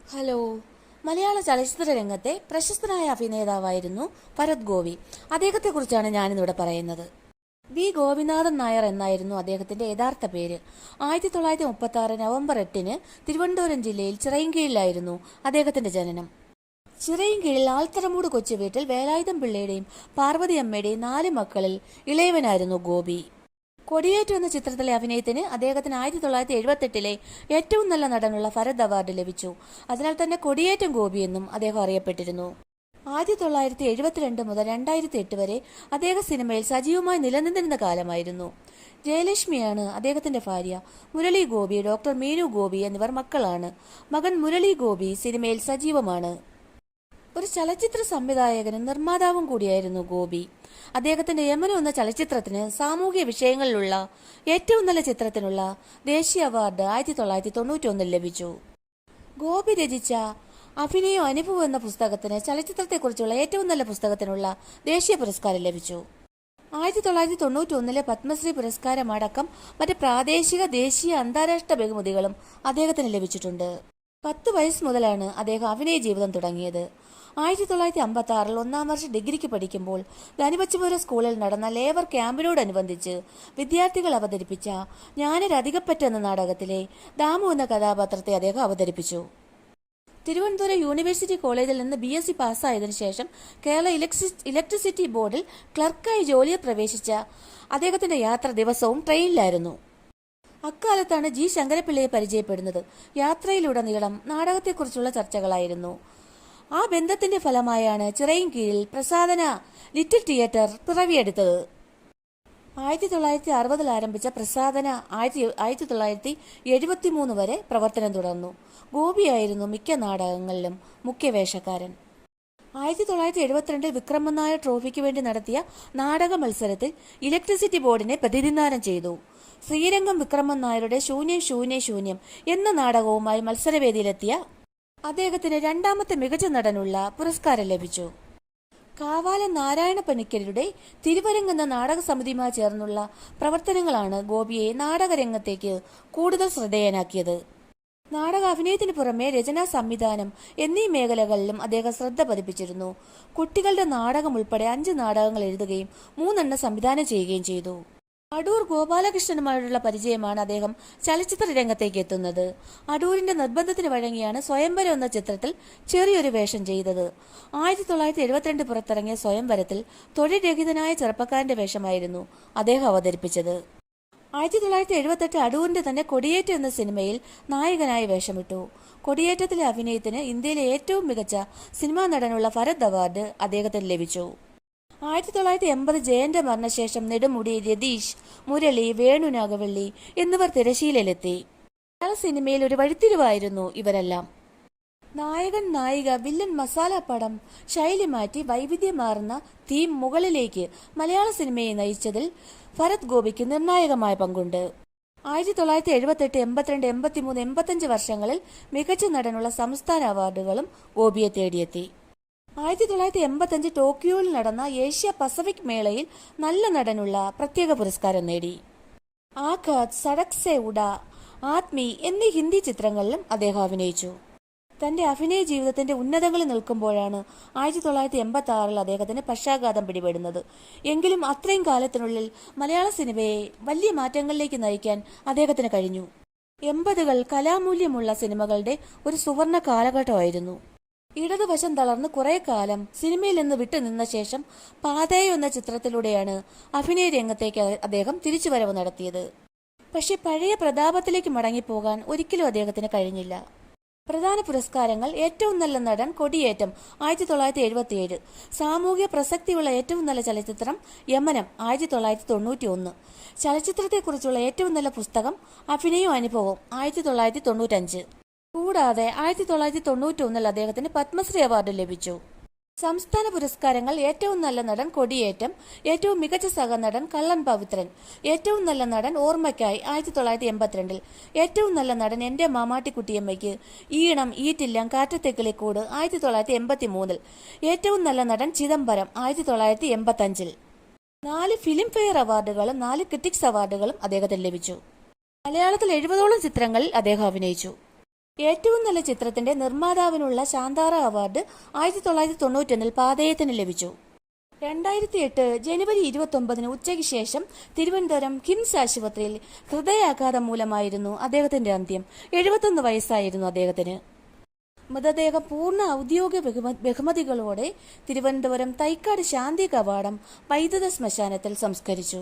Hello. മലയാള ചലച്ചിത്ര രംഗത്തെ പ്രശസ്തനായ അഭിനേതാവായിരുന്നു ഭരത് ഗോപി. അദ്ദേഹത്തെക്കുറിച്ചാണ് ഞാനിന്നിവിടെ പറയുന്നത്. വി ഗോപിനാഥൻ നായർ എന്നായിരുന്നു അദ്ദേഹത്തിന്റെ യഥാർത്ഥ പേര്. 1936 നവംബർ 8 തിരുവനന്തപുരം ജില്ലയിൽ ചിറയിൻകീഴിലായിരുന്നു അദ്ദേഹത്തിന്റെ ജനനം. ചിറയിൻകീഴിൽ ആൽത്തറമൂട് കൊച്ചുവീട്ടിൽ വേലായുധം പിള്ളയുടെയും പാർവതിയമ്മയുടെയും 4 മക്കളിൽ ഇളയവനായിരുന്നു ഗോപി. കൊടിയേറ്റം എന്ന ചിത്രത്തിലെ അഭിനയത്തിന് അദ്ദേഹത്തിന് 1978 ഏറ്റവും നല്ല നടനുള്ള ഭരത് അവാർഡ് ലഭിച്ചു. അതിനാൽ തന്നെ കൊടിയേറ്റം ഗോപി എന്നും അദ്ദേഹം അറിയപ്പെട്ടിരുന്നു. 1972 മുതൽ 2008 വരെ അദ്ദേഹം സിനിമയിൽ സജീവമായി നിലനിന്നിരുന്ന കാലമായിരുന്നു. ജയലക്ഷ്മിയാണ് അദ്ദേഹത്തിന്റെ ഭാര്യ. മുരളി ഗോപി, ഡോക്ടർ മീനു ഗോപി എന്നിവർ മക്കളാണ്. മകൻ മുരളി ഗോപി സിനിമയിൽ സജീവമാണ്. ഒരു ചലച്ചിത്ര സംവിധായകനും നിർമ്മാതാവും കൂടിയായിരുന്നു ഗോപി. അദ്ദേഹത്തിന്റെ യമനം എന്ന ചലച്ചിത്രത്തിന് സാമൂഹ്യ വിഷയങ്ങളിലുള്ള ഏറ്റവും നല്ല ചിത്രത്തിനുള്ള ദേശീയ അവാർഡ് 1991 ലഭിച്ചു. ഗോപി രചിച്ച അഭിനയം അനുഭവം എന്ന പുസ്തകത്തിന് ചലച്ചിത്രത്തെക്കുറിച്ചുള്ള ഏറ്റവും നല്ല പുസ്തകത്തിനുള്ള ദേശീയ പുരസ്കാരം ലഭിച്ചു. 1991 പത്മശ്രീ പുരസ്കാരമടക്കം മറ്റ് പ്രാദേശിക, ദേശീയ, അന്താരാഷ്ട്ര ബഹുമതികളും അദ്ദേഹത്തിന് ലഭിച്ചിട്ടുണ്ട്. 10 വയസ്സ് മുതലാണ് അദ്ദേഹം അഭിനയ ജീവിതം തുടങ്ങിയത്. 1956 1-ാം വർഷ ഡിഗ്രിക്ക് പഠിക്കുമ്പോൾ ധനിപച്ചപുരം സ്കൂളിൽ നടന്ന ലേബർ ക്യാമ്പിനോടനുബന്ധിച്ച് വിദ്യാർത്ഥികൾ അവതരിപ്പിച്ച ഞാനൊരധികപ്പറ്റ് എന്ന നാടകത്തിലെ ദാമു എന്ന കഥാപാത്രത്തെ അദ്ദേഹം അവതരിപ്പിച്ചു. തിരുവനന്തപുരം യൂണിവേഴ്സിറ്റി കോളേജിൽ നിന്ന് BSc പാസ്സായതിനു ശേഷം കേരള ഇലക്ട്രിസിറ്റി ബോർഡിൽ ക്ലർക്കായി ജോലിയിൽ പ്രവേശിച്ച അദ്ദേഹത്തിന്റെ യാത്ര ദിവസവും ട്രെയിനിലായിരുന്നു. അക്കാലത്താണ് G. ശങ്കരപ്പിള്ളയെ പരിചയപ്പെടുന്നത്. യാത്രയിലുടനീളം നാടകത്തെക്കുറിച്ചുള്ള ചർച്ചകളായിരുന്നു. ആ ബന്ധത്തിന്റെ ഫലമായാണ് ചിറയിൻകീഴിൽ പ്രസാദന ലിറ്റിൽ തിയേറ്റർ പിറവിയെടുത്തത്. 1960 ആരംഭിച്ച പ്രസാദന 1973 വരെ പ്രവർത്തനം തുടർന്നു. ഗോപിയായിരുന്നു മിക്ക നാടകങ്ങളിലും മുഖ്യവേഷക്കാരൻ. 1972 വിക്രമൻ നായർ ട്രോഫിക്ക് വേണ്ടി നടത്തിയ നാടക മത്സരത്തിൽ ഇലക്ട്രിസിറ്റി ബോർഡിനെ പ്രതിനിധാനം ചെയ്തു. ശ്രീരംഗം വിക്രമൻ നായരുടെ ശൂന്യം ശൂന്യം ശൂന്യം എന്ന നാടകവുമായി മത്സരവേദിയിലെത്തിയ അദ്ദേഹത്തിന് 2ാമത്തെ മികച്ച നടനുള്ള പുരസ്കാരം ലഭിച്ചു. കാവാലം നാരായണ പണിക്കരുടെ തിരുവരങ്ങ് എന്ന നാടക സമിതിയുമായി ചേർന്നുള്ള പ്രവർത്തനങ്ങളാണ് ഗോപിയെ നാടകരംഗത്തേക്ക് കൂടുതൽ ശ്രദ്ധേയനാക്കിയത്. നാടക അഭിനയത്തിന് പുറമെ രചനാ, സംവിധാനം എന്നീ മേഖലകളിലും അദ്ദേഹം ശ്രദ്ധ പതിപ്പിച്ചിരുന്നു. കുട്ടികളുടെ നാടകം ഉൾപ്പെടെ 5 നാടകങ്ങൾ എഴുതുകയും 3 സംവിധാനം ചെയ്യുകയും ചെയ്തു. അടൂർ ഗോപാലകൃഷ്ണനുമായുള്ള പരിചയമാണ് അദ്ദേഹം ചലച്ചിത്ര രംഗത്തേക്ക് എത്തുന്നത്. അടൂരിന്റെ നിർബന്ധത്തിന് വഴങ്ങിയാണ് സ്വയംവരം എന്ന ചിത്രത്തിൽ ചെറിയൊരു വേഷം ചെയ്തത്. 1972 പുറത്തിറങ്ങിയ സ്വയംവരത്തിൽ തൊഴിൽ രഹിതനായ ചെറുപ്പക്കാരന്റെ വേഷമായിരുന്നു അദ്ദേഹം അവതരിപ്പിച്ചത്. 1978 അടൂരിന്റെ തന്നെ കൊടിയേറ്റം എന്ന സിനിമയിൽ നായകനായി വേഷമിട്ടു. കൊടിയേറ്റത്തിലെ അഭിനയത്തിന് ഇന്ത്യയിലെ ഏറ്റവും മികച്ച സിനിമാ നടനുള്ള ഭരത് അവാർഡ് അദ്ദേഹത്തിന് ലഭിച്ചു. 1980 ജയന്റെ മരണശേഷം നെടുമുടി, രതീഷ്, മുരളി, വേണു നാഗവള്ളി എന്നിവർ തിരശീലയിലെത്തി. മലയാള സിനിമയിൽ ഒരു വഴിത്തിരിവായിരുന്നു ഇവരെല്ലാം. നായകൻ, നായിക, വില്ലൻ, മസാല പടം ശൈലി മാറ്റി വൈവിധ്യമാർന്ന തീം മുകളിലേക്ക് മലയാള സിനിമയെ നയിച്ചതിൽ ഭരത് ഗോപിക്ക് നിർണായകമായ പങ്കുണ്ട്. 1978, 82, 83, 85 വർഷങ്ങളിൽ മികച്ച നടനുള്ള സംസ്ഥാന അവാർഡുകളും ഗോപിയെ തേടിയെത്തി. 1985 ടോക്കിയോയിൽ നടന്ന ഏഷ്യ പസഫിക് മേളയിൽ നല്ല നടനുള്ള പ്രത്യേക പുരസ്കാരം നേടി. ആഘാത്, സടക് സേ ഉഡാ, ആത്മി എന്നീ ഹിന്ദി ചിത്രങ്ങളിലും അദ്ദേഹം അഭിനയിച്ചു. തന്റെ അഭിനയ ജീവിതത്തിന്റെ ഉന്നതങ്ങളിൽ നിൽക്കുമ്പോഴാണ് 1986 അദ്ദേഹത്തിന് പക്ഷാഘാതം പിടിപെടുന്നത്. എങ്കിലും അത്രയും കാലത്തിനുള്ളിൽ മലയാള സിനിമയെ വലിയ മാറ്റങ്ങളിലേക്ക് നയിക്കാൻ അദ്ദേഹത്തിന് കഴിഞ്ഞു. 80കൾ കലാമൂല്യമുള്ള സിനിമകളുടെ ഒരു സുവർണ കാലഘട്ടമായിരുന്നു. ഇടതുവശം തളർന്ന് കുറെ കാലം സിനിമയിൽ നിന്ന് വിട്ടുനിന്ന ശേഷം പാതയോ എന്ന ചിത്രത്തിലൂടെയാണ് അഭിനയ രംഗത്തേക്ക് അദ്ദേഹം തിരിച്ചുവരവ് നടത്തിയത്. പക്ഷെ പഴയ പ്രതാപത്തിലേക്ക് മടങ്ങിപ്പോകാൻ ഒരിക്കലും അദ്ദേഹത്തിന് കഴിഞ്ഞില്ല. പ്രധാന പുരസ്കാരങ്ങൾ: ഏറ്റവും നല്ല നടൻ കൊടിയേറ്റം 1977, സാമൂഹ്യ പ്രസക്തിയുള്ള ഏറ്റവും നല്ല ചലച്ചിത്രം യമനം 1991, ചലച്ചിത്രത്തെക്കുറിച്ചുള്ള ഏറ്റവും നല്ല പുസ്തകം അഭിനയവും അനുഭവം 1995. കൂടാതെ 1991 അദ്ദേഹത്തിന് പത്മശ്രീ അവാർഡ് ലഭിച്ചു. സംസ്ഥാന പുരസ്കാരങ്ങൾ: ഏറ്റവും നല്ല നടൻ കൊടിയേറ്റം, ഏറ്റവും മികച്ച സഹനടൻ കള്ളൻ പവിത്രൻ, ഏറ്റവും നല്ല നടൻ ഓർമ്മയ്ക്കായി 1982, ഏറ്റവും നല്ല നടൻ എന്റെ മാമാട്ടിക്കുട്ടിയമ്മയ്ക്ക്, ഈണം, ഈറ്റില്ലം, കാറ്റത്തെക്കിളിക്കൂട് 1983, ഏറ്റവും നല്ല നടൻ ചിദംബരം 1985. 4 ഫിലിം ഫെയർ അവാർഡുകളും 4 ക്രിറ്റിക്സ് അവാർഡുകളും അദ്ദേഹത്തിന് ലഭിച്ചു. മലയാളത്തിൽ 70ഓളം ചിത്രങ്ങളിൽ അദ്ദേഹം അഭിനയിച്ചു. ഏറ്റവും നല്ല ചിത്രത്തിന്റെ നിർമ്മാതാവിനുള്ള ശാന്താറ അവാർഡ് 1991 പാതയത്തിന് ലഭിച്ചു. 2008 ജനുവരി 29 ഉച്ചയ്ക്ക് ശേഷം തിരുവനന്തപുരം കിംസ് ആശുപത്രിയിൽ ഹൃദയാഘാതം മൂലമായിരുന്നു അദ്ദേഹത്തിന്റെ അന്ത്യം. 71 വയസ്സായിരുന്നു അദ്ദേഹത്തിന്. മൃതദേഹം പൂർണ്ണ ഔദ്യോഗിക ബഹുമതികളോടെ തിരുവനന്തപുരം തൈക്കാട് ശാന്തി കവാടം വൈദ്യുത ശ്മശാനത്തിൽ സംസ്കരിച്ചു.